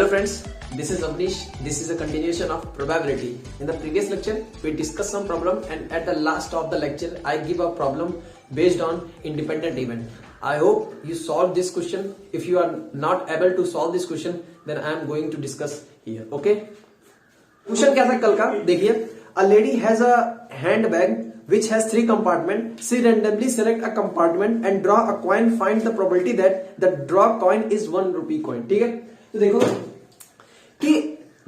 Hello friends, this is Avnish. This is a continuation of probability. In the previous lecture, we discussed some problem and at the last of the lecture, I give a problem based on independent event. I hope you solve this question. If you are not able to solve this question, then I am going to discuss here. Okay? Question क्या था कल का? देखिए, a lady has a handbag which has 3 compartments. She randomly select a compartment and draw a coin. Find the probability that the draw coin is 1 rupee coin. ठीक है? तो देखो कि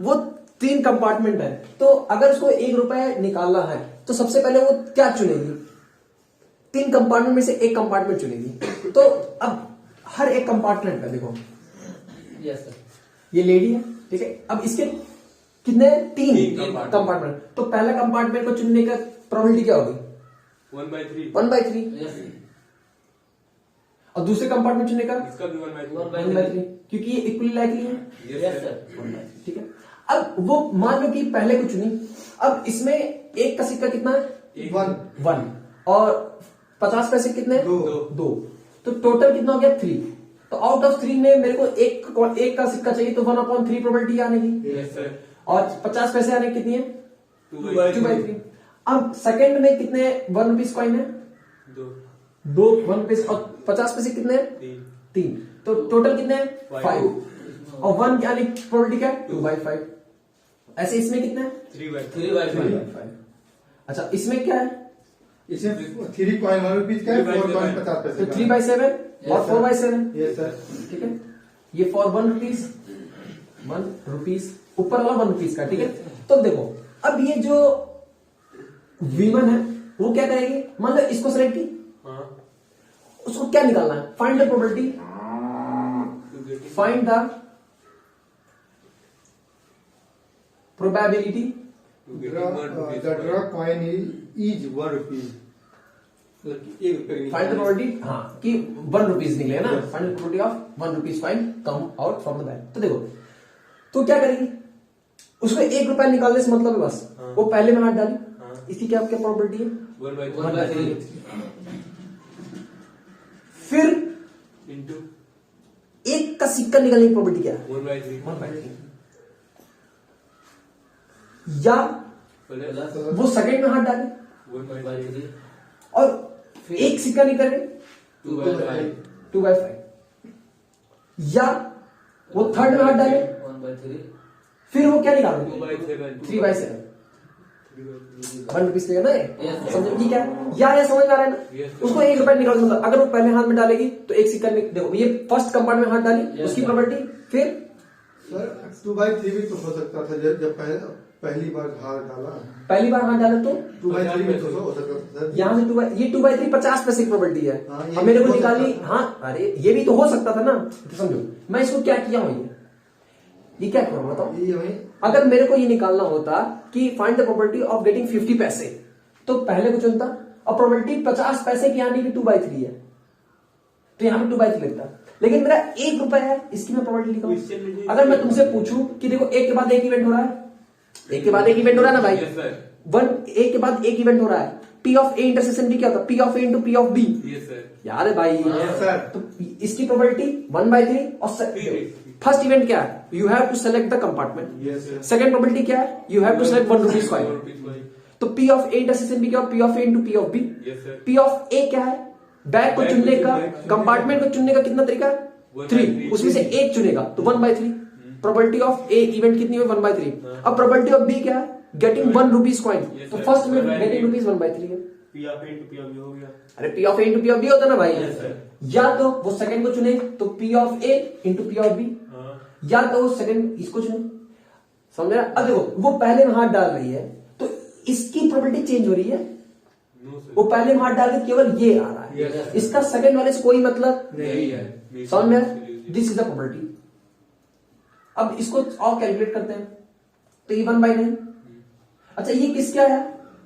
वो 3 कंपार्टमेंट है, तो अगर उसको 1 रुपए निकालना है तो सबसे पहले वो क्या चुनेगी? 3 कंपार्टमेंट में से एक कंपार्टमेंट चुनेगी। तो अब हर एक कंपार्टमेंट में देखो, यस सर, ये लेडी है, ठीक है। अब इसके कितने? 3 कंपार्टमेंट। तो पहला कंपार्टमेंट को चुनने का प्रोबेबिलिटी क्या होगी? 1/3। और दूसरे कंपार्टमेंट चुनने का इसका भी 1/3, क्योंकि ये इक्वली लाइकली है। यस सर, ठीक है। अब वो मान लो कि पहले को चुनी, अब इसमें एक का सिक्का कितना है? 1 और 50 पैसे कितने? 2। तो टोटल कितना हो गया? 3। तो आउट ऑफ 3 में मेरे को एक का सिक्का चाहिए, तो 1/3 प्रोबेबिलिटी आने की। Yes sir. और 50 पैसे आने की कितनी है? 2/3। अब सेकंड में कितने 1 रुपीज कॉइन है? 2 1 रुपीज। और 50 पैसे कितने हैं? 3। तो टोटल कितने हैं? 5। और 1 यानी प्रोबेबिलिटी क्या है? 2/5। ऐसे इसमें कितने हैं? 3/5। अच्छा, इसमें क्या है? इसमें 3 कॉइन 1 रुपीज का है, 4 कॉइन 50 पैसे तो 3/7 और 4/7। यस सर, ठीक है। ये फॉर 1 रुपीज, ऊपर वाला 1 रुपीज का, ठीक है। तो देखो, अब ये जो वीमन है वो क्या करेगी? मान लो इसको सेलेक्ट की, उसको क्या निकालना है? Find the probability, find the probability the draw coin is 1 rupees. Find the probability, हाँ, कि 1 रुपीज निकले ना। Find the probability of 1 rupees coin come out from the bag. तो देखो, तो क्या करेगी? उसको 1 रुपया निकालने से मतलब है बस, वो पहले में हाथ डाली, इसकी क्या प्रोबेबिलिटी है? 1/3। फिर इनटू एक का सिक्का निकालने की प्रोबेबिलिटी क्या है? 1/3। या वो सेकंड में हाथ डाले 1/3 और एक सिक्का निकाले 2/5। या वो थर्ड में हाथ डाले 1/3, फिर वो क्या निकाले? 3/7। 1 रुपीज का ना, समझो ये क्या है? या समझ में आ रहा है ना? उसको 1 रुपया निकाल, मतलब अगर वो पहले हाथ में डालेगी तो एक सिक्का देखो, ये फर्स्ट कंपार्टमेंट में हाथ डाली, उसकी प्रोबेबिलिटी। फिर सर 2/3 भी तो हो सकता था, जब पहली बार हाथ डाला, तो 2/3 में तो हो सकता था सर। यहाँ से ये 2/3 50 पैसे की प्रोबेबिलिटी है। अब मेरे को निकाली, हाँ, अरे ये भी तो हो सकता था ना। तो समझो मैं इसको क्या किया हूँ, ये क्या करूँ बताओ? अगर मेरे को ये निकालना होता कि find the probability of getting 50 पैसे, तो पहले को चुनता, और प्रोबेबिलिटी 50 पैसे की आने की 2/3 है, तो यहाँ पे 2/3 लगता। लेकिन मेरा 1 रुपया है, इसकी मैं प्रोबेबिलिटी लिखूं। अगर मैं तुमसे पूछूं कि देखो एक के बाद एक इवेंट हो रहा है, एक के बाद एक इवेंट हो रहा है ना भाई, एक के बाद एक इवेंट हो रहा है, P of A intersection B क्या होता है? P of A into P of B। याद है भाई? तो इसकी प्रोबेबिलिटी 1/3। और फर्स्ट इवेंट क्या है? You have to select the compartment. Second probability क्या है? You have to select 1 rupees coin. तो P of A intersection B क्या? P of A into P of B। P of A क्या है? Bag को चुनने का, कंपार्टमेंट को चुनने का कितना तरीका? 3। उसमें से एक चुनेगा तो 1/3। प्रोबेबिलिटी ऑफ A इवेंट कितनी हुई? 1/3। अब प्रोबेबिलिटी ऑफ B क्या है? Getting 1 rupees coin. तो फर्स्ट में गेटिंग रुपीज 1/3 है। P of A into P of B हो गया। अरे P of A into P of B होता ना भाई। या तो वो सेकंड को चुने तो P of A into P of B, या तो वो सेकंड इसको चुने। समझ रहा? अब देखो, वो पहले में हाथ डाल रही है तो इसकी प्रोबेबिलिटी चेंज हो रही है। वो पहले में हाथ डाल के केवल ये आ रहा है, इसका सेकंड वाले से कोई मतलब नहीं है। समझ में? This is the probability. अब इसको और कैलकुलेट करते हैं, तो ये 1/9। अच्छा, ये किस क्या है?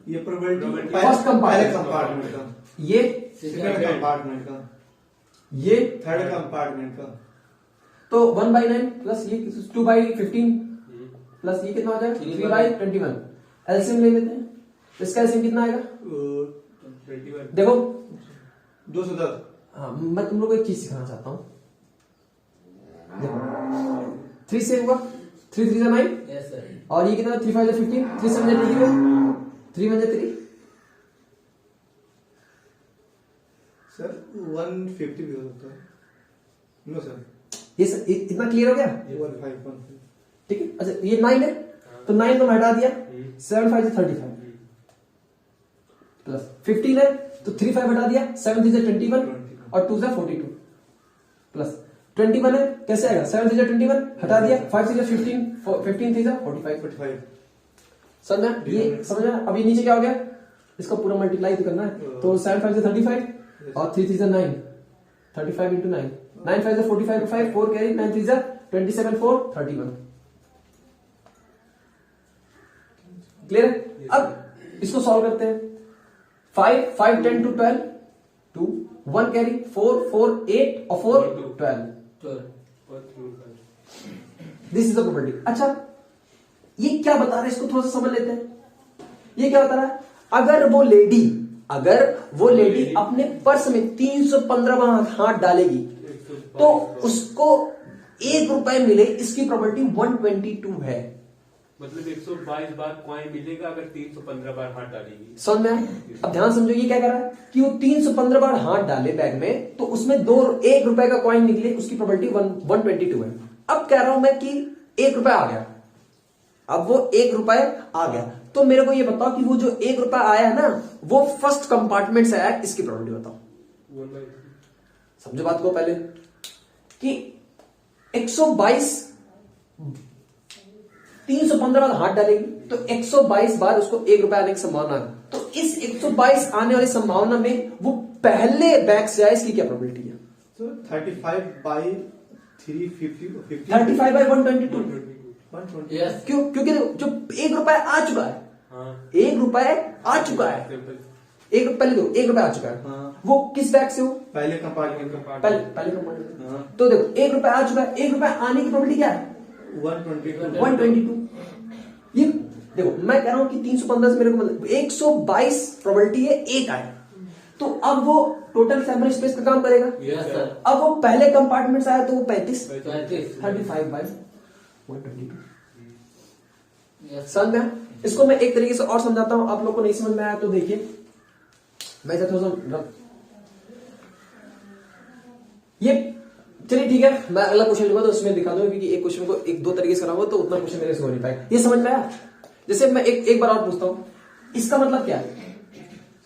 ये प्रोबेबिलिटी फर्स्ट कंपार्टमेंट का, ये सेकंड कंपार्टमेंट का, ये थर्ड कंपार्टमेंट का। तो 1/9 प्लस ये 2/15 प्लस ये कितना हो जाएगा? 3/21। एलसीएम ले लेते हैं, तो इसका एलसीएम कितना आएगा? 21। देखो 210। हाँ, मैं तुम लोग को एक चीज सिखाना चाहता हूं। देखो, 3 से हुआ, 3 3 9। Yes sir. और ये कितना, 3 5 15, 3 7 3, 3 1 3। सर 150 भी हो सकता है। नो सर, ये इतना क्लियर हो गया? 15 ठीक है। अच्छा ये 9 है, तो 9 को मैं हटा दिया, 7 5 35 प्लस 15 है, तो 3 5 हटा दिया, 7 3 21 और 2 42 प्लस 21 है, कैसे आएगा, 7 3 21 हटा दिया, 5 6 15, 15 3 45। समझ में? ये समझ में? अब ये नीचे क्या हो गया, इसका पूरा मल्टीप्लाई तो करना है, तो 7 5 35 और 3 3 9, 35 into 9, 9 5 45 5, 4 कैरी, 9 3 27 4 31। क्लियर है? अब इसको सॉल्व करते हैं। 5 5 10 to 12 2, 1 कैरी, 4 4 8 और 4 12। This is the property. अच्छा ये क्या बता रहा है, इसको थोड़ा सा समझ लेते हैं। ये क्या बता रहा है, अगर वो लेडी अपने पर्स में 315 बार हाथ डालेगी तो उसको 1 रुपए मिले, इसकी प्रॉपर्टी 122 है। मतलब 122 बार कॉइन मिलेगा अगर 315 बार हाथ डालेगी। समझ में आया? अब ध्यान समझो, ये क्या कर रहा है कि वो 315 बार हाथ डाले बैग में, तो उसमें 1 रुपए का कॉइन निकले, उसकी प्रॉपर्टी 122 है। अब कह रहा हूं मैं कि 1 रुपए आ गया, अब वो 1 रुपए आ गया, तो मेरे को ये बताओ कि वो जो 1 रुपए आया है ना, वो फर्स्ट कंपार्टमेंट से आया, इसकी प्रॉपर्टी बताओ। समझो बात को पहले कि 122 315 बार हाथ डालेगी तो 122 बार उसको 1 रुपए आने की संभावना है, तो इस 122 आने वाली संभावना में वो पहले बैग से आए, इसकी क्या प्रोबेबिलिटी है? So 35 by 350 35 by 122। 120। यस। क्यों? क्योंकि जो 1 रुपए आ चुका है, 1 रुपए आ चुका है, एक पहले दो 1 रुपए आ चुका है, वो किस बैग से हो? पहले कंपार्टमेंट पहले कंपार्टमेंट। तो देखो 1 रुपए आ चुका है, 1 रुपए आने की प्रोबेबिलिटी क्या है? 122। ये देखो मैं कह रहा हूं कि 315 से मेरे को मतलब 122 प्रोबेबिलिटी है 1 आए, तो अब वो टोटल सैंपल स्पेस का काम करेगा। Yes sir. अब वो पहले कंपार्टमेंट से आया तो वो 35 35 बाई 122। समझ में? इसको मैं एक तरीके से और समझाता हूं, आप लोग को नहीं समझ में आया तो देखिए, मैं थोड़ा सा ये चलिए ठीक है, मैं अगला क्वेश्चन लूंगा तो उसमें दिखा दूंगा, क्योंकि एक क्वेश्चन को 1 2 तरीके से कराऊंगा तो उतना क्वेश्चन मेरे से हो नहीं पाएगा। ये समझ में आया? जैसे मैं एक बार और पूछता हूं, इसका मतलब क्या है?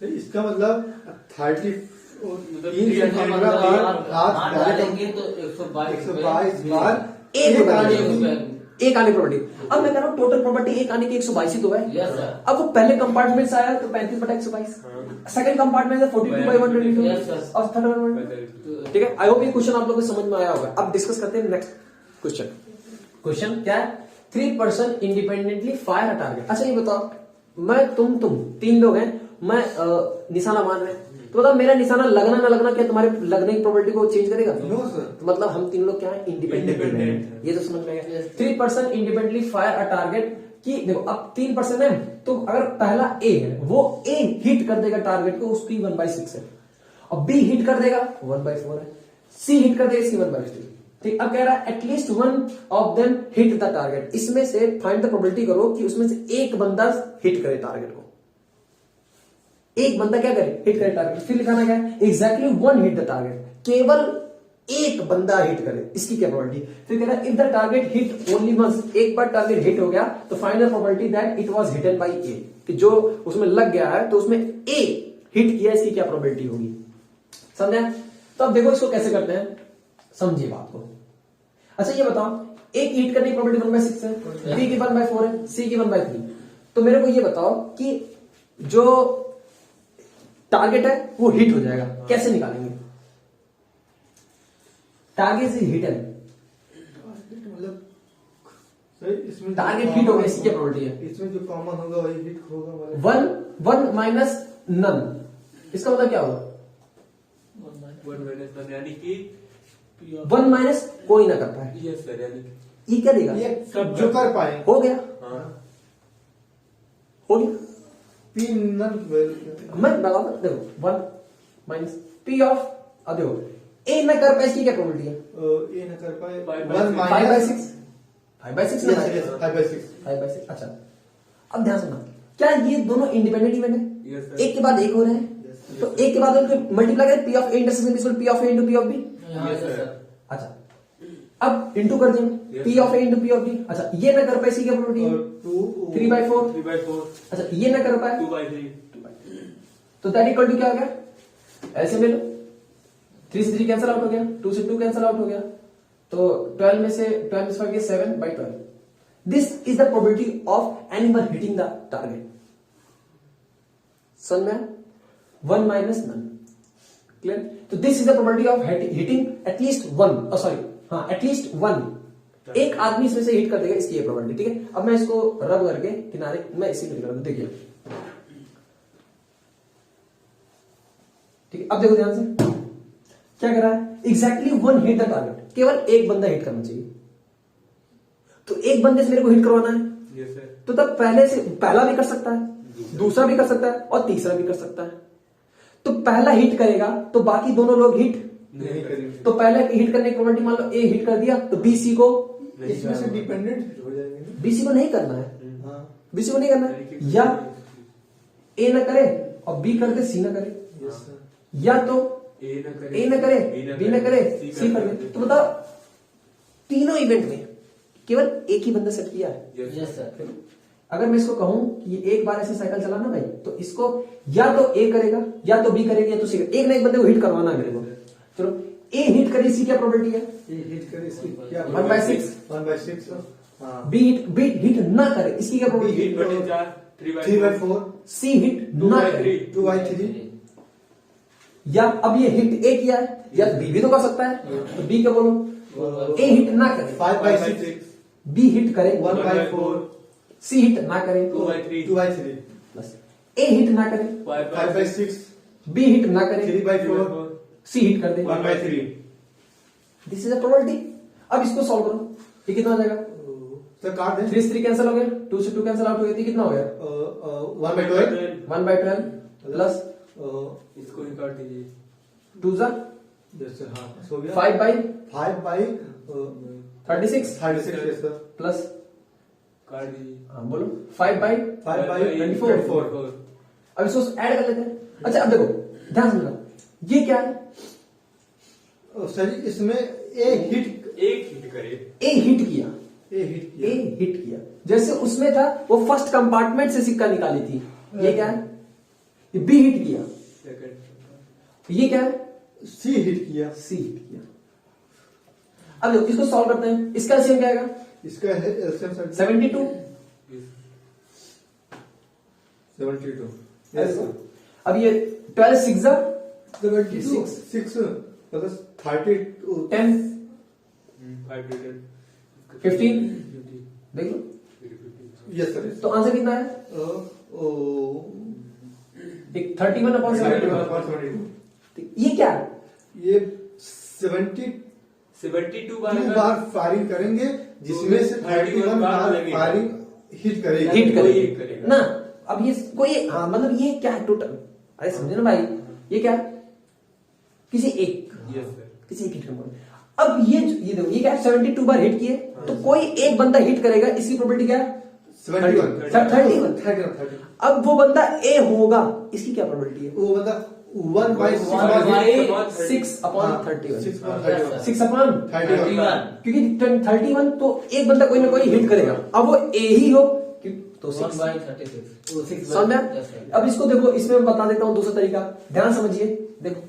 इसका मतलब 30 बार 1 आने प्रॉपर्टी। अब मैं कह रहा हूँ टोटल प्रॉपर्टी 1 आने की 122 ही तो है। Yes sir. अब अब वो पहले कंपार्टमेंट से आया तो 35/122, सेकंड कंपार्टमेंट से 42/122 Yes, sir. और थर्ड कंपार्टमेंट। ठीक है, आई होप ये क्वेश्चन आप लोगों को समझ में आया होगा। अब डिस्कस करते हैं नेक्स्ट क्वेश्चन। क्वेश्चन क्या है? 3% इंडिपेंडेंटली फायर अ टारगेट। अच्छा ये बताओ, मैं तुम 3 लोग हैं, मैं निशाना मान रहे हैं, तो बताओ मेरा निशाना लगना ना लगना क्या तुम्हारे लगने की प्रोबेबिलिटी को चेंज करेगा? No sir. तो मतलब हम 3 लोग क्या है? इंडिपेंडेंट। ये तो समझ में आया। 3% इंडिपेंडेंटली फायर अ टारगेट कि देखो अब 3% है, तो अगर पहला ए है वो ए हिट कर देगा टारगेट को, उसकी 1/6 है, और बी हिट कर देगा 1/4 है, सी हिट कर देगा इसकी 1/3। ठीक, अब कह रहा है at least 1 of them hit the target. इसमें से फाइंड द प्रोबेबिलिटी करो कि उसमें से एक बंदा हिट करे टारगेट को, एक बंदा क्या करे? हिट करे टारगेट। फिर लिखाना क्या है? एग्जैक्टली 1 हिट द टारगेट, केवल एक बंदा हिट करे, इसकी क्या प्रोबेबिलिटी? फिर कह रहा है if the target hit only once, एक बार टारगेट हिट हो गया तो find the probability that it was hitten by A, कि जो उसमें लग गया है तो उसमें ए हिट किया, इसकी क्या प्रोबेबिलिटी होगी? समझे? तो अब देखो इसको कैसे करते हैं, समझिए बात को। अच्छा ये बताओ, एक हिट करने की प्रोबेबिलिटी 1/6 है, बी की 1/4 है, सी की 1/3। तो मेरे को ये बताओ कि जो टारगेट है वो हिट हो जाएगा, कैसे निकालेंगे? टारगेट इज हिटन, मतलब सर इसमें टारगेट हिट हो गया, इसकी क्या प्रोबेबिलिटी है? इसमें जो कॉमन होगा वही हिट होगा। 1 माइनस नन, इसका मतलब क्या होगा? 1 यानी कि 1 माइनस कोई ना कर पाए। यस सर, यानी ये क्या देगा? ये सब जो कर पाए हो गया, हाँ हो गया। पी नन मैं बराबर देखो 1 माइनस पी ऑफ, अब देखो ए ना कर पाए, इसकी क्या प्रोबेबिलिटी है? ए न कर पाए 5/6 1 5/6 5/6 Yes, yes, 5/6. 5/6। अच्छा, अब ध्यान सुनना, क्या ये दोनों इंडिपेंडेंट इवेंट है? Yes, sir. एक के बाद एक हो रहे हैं, Yes, तो एक के बाद उनको मल्टीप्लाई करें, P of A intersection equal P of A into P of B. Yes, sir. अच्छा, अब इंटू कर देंगे, Yes, P of A into P of B. अच्छा, ये ना कर पाए, इसी की प्रॉपर्टी है 3/4। 3/4, अच्छा, ये ना कर पाए 2/3, तो दैट इक्वल टू क्या हो गया? ऐसे ले लो, 3 से 3 कैंसिल आउट हो गया, 2 से 2 कैंसिल आउट हो गया, तो 12 में से 7/12। This is the probability of animal hitting the target. समझ में? 1 माइनस नन। क्लियर? तो this is the probability of hitting at least one. एक आदमी इसमें से हिट कर देगा, इसकी ये प्रोबेबिलिटी। ठीक है, अब मैं इसको रब करके किनारे मैं इसी में लिख रहा हूं, देखिए। ठीक है, अब देखो ध्यान से क्या कर रहा है। Exactly one hit the target, केवल एक बंदा हिट करना चाहिए। तो एक बंदे से मेरे को हिट करवाना है, Yes, sir. तो तब पहला भी कर सकता है, दूसरा भी कर सकता है और तीसरा भी कर सकता है। तो पहला हिट करेगा तो बाकी दोनों लोग हिट नहीं करेंगे। तो पहले हिट करने की प्रोबेबिलिटी, मान लो ए हिट कर दिया तो बीसी को इसमें से डिपेंडेंट हो जाएंगे ना? बीसी को नहीं करना है, हाँ, बीसी को नहीं करना है। या ए ना करे और बी कर दे, सी ना करे, yes, sir. या तो ए न करे, ए ना करे, बी ना करे, सी कर दे। तो बताओ, तीनों इवेंट में केवल एक ही बंदा सेट किया है। Yes, sir. अगर मैं इसको कहूं कि ये एक बार ऐसे साइकिल चलाना भाई, तो इसको या तो ए करेगा, या तो बी करेगा, या तो सी करेगा। एक ना एक बंदे को हिट करवाना है मेरे को। चलो, ए हिट करे, सी क्या प्रोबेबिलिटी है? ये हिट करे इसकी क्या? 1/6। 1/6. हाँ. बी हिट ना करे, इसकी क्या प्रोबेबिलिटी? 3/4, 3/4. सी हिट ना करे, 2/3. या अब ये हिट ए किया है, या बी भी तो कर सकता है, तो बी क्या बोलो? ए हिट ना करे, 5/6. बी हिट करे, 1/4. सी हिट ना करे, 2/3, 2/3. बस ए हिट ना करे, 5/6. बी हिट ना करे, 3/4. सी हिट कर दे। 1/3. This is a probability. अब इसको सॉल्व करो, ये कितना हो जाएगा? तो काट दें. 3 से 3 कैंसिल हो गया, 2 से 2 कैंसिल आउट हो गया, तो कितना हो गया? 1/12. 1/12 प्लस इसको ही काट दीजिए। 2 जा जैसे हाँ हो गया. 5/36 5/36. sir. प्लस, काट दीजिए। हाँ बोलो, 5/24। 5/24। अब इसको ऐड कर लेते हैं। अच्छा, अब देखो ध्यान समझना, ये क्या है? सर इसमें ए हिट एक हिट करे, ए हिट किया, ए हिट ए किया. हिट किया, जैसे उसमें था वो फर्स्ट कंपार्टमेंट से सिक्का निकाली थी। ये क्या है? ये बी हिट किया। सेकंड ये क्या है? सी हिट किया. सी हिट किया। अब देखो इसको सॉल्व करते हैं, इसका एलसीएम क्या आएगा? इसका है एलसीएम 72। 72. Yes, sir. अब ये 12 6 जा 72. 6 प्लस 32. 10 5 15 देख लो, यस सर. तो आंसर कितना है? एक 31/72। ये क्या है? ये 72 72 बार फायरिंग करेंगे, जिसमें से 31 बार फायरिंग हिट करेगा. हिट करेगा। करेगा ना। अब ये कोई, हाँ मतलब ये क्या है टोटल? अरे समझे ना भाई, ये क्या है? किसी एक, यस सर। किसी एक हिट करना। अब ये देखो, ये क्या है? 72 बार हिट किए, तो कोई एक बंदा हिट करेगा, इसकी प्रोबेबिलिटी क्या है? 31। अब वो बंदा ए होगा, इसकी क्या प्रोबेबिलिटी है? वो बंदा 1/6 6/31। 6/31. 6/31, क्योंकि 31 तो एक बंदा कोई ना कोई हिट करेगा। अब वो ए ही हो तो 1/36। समझ में? अब इसको देखो, इसमें मैं बता देता हूं दूसरा तरीका, ध्यान समझिए। देखो,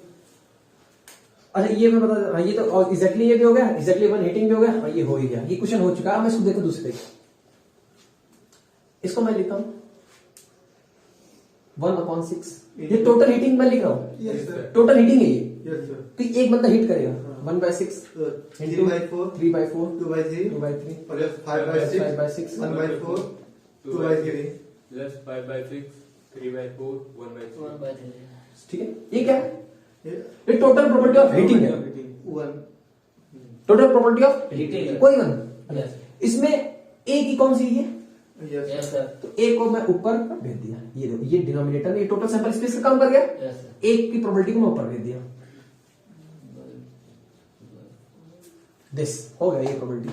अच्छा ये मैं बता, हाँ ये तो और एग्जैक्टली ये भी हो गया, एग्जैक्टली वन हिटिंग भी हो गया, हाँ ये हो ही गया, ये क्वेश्चन हो चुका है। अब मैं इसको देखो दूसरे तरीके, इसको मैं लिखता हूं 1/6। ये टोटल हिटिंग मैं लिख रहा हूं, Yes, sir. टोटल हिटिंग है ये। Yes, sir. तो एक बंदा हिट करेगा, 1/6 3/4. 3/4 2/3. 2/3 प्लस 5/6. 5/6 1/4. 2/3. प्लस 5/6 3/4 1/3। ठीक है। ये क्या है? ये ये टोटल प्रॉपर्टी ऑफ हिटिंग है, 1. टोटल प्रॉपर्टी ऑफ हिटिंग है। कोई वन। इसमें ए की कौन सी है? Yes. Yes sir. तो ए को मैं ऊपर भेज दिया, ये देखो, ये डिनोमिनेटर में ये टोटल सैंपल स्पेस का काम कर गया। Yes sir. एक की प्रोबेबिलिटी को मैं ऊपर भेज दिया, दिस हो गया ये प्रोबेबिलिटी।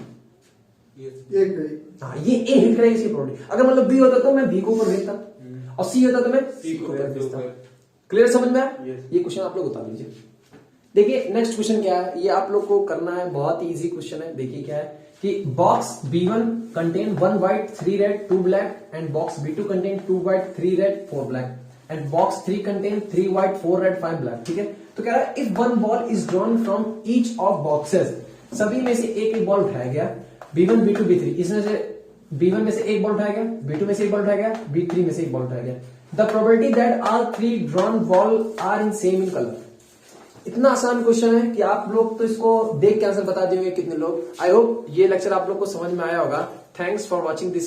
एक हाँ, ये ए हिट करेगा इसकी प्रोबेबिलिटी। अगर मतलब बी होता तो मैं बी को ऊपर भेजता और सी होता तो मैं सी को ऊपर भेजता। क्लियर समझ में आया? ये क्वेश्चन आप लोग बता दीजिए। देखिए नेक्स्ट क्वेश्चन क्या है, ये आप लोग को करना है, बहुत ही इजी क्वेश्चन है। देखिए क्या है कि box B1 contain 1 white 3 red 2 black and box B2 contain 2 white 3 red 4 black and box 3 contain 3 white 4 red 5 black। ठीक है, तो कह रहा है if one ball is drawn from each of boxes, सभी में से एक एक बॉल उठाया गया, B1 B2 B3, इसमें से B1 में से एक बॉल उठाया गया, B2 में से एक बॉल उठाया गया, B3 में से एक बॉल उठाया गया, the probability that all 3 drawn ball are in same in colour. इतना आसान क्वेश्चन है कि आप लोग तो इसको देख के आंसर बता देंगे कितने लोग। आई होप ये लेक्चर आप लोग को समझ में आया होगा। Thanks for watching this.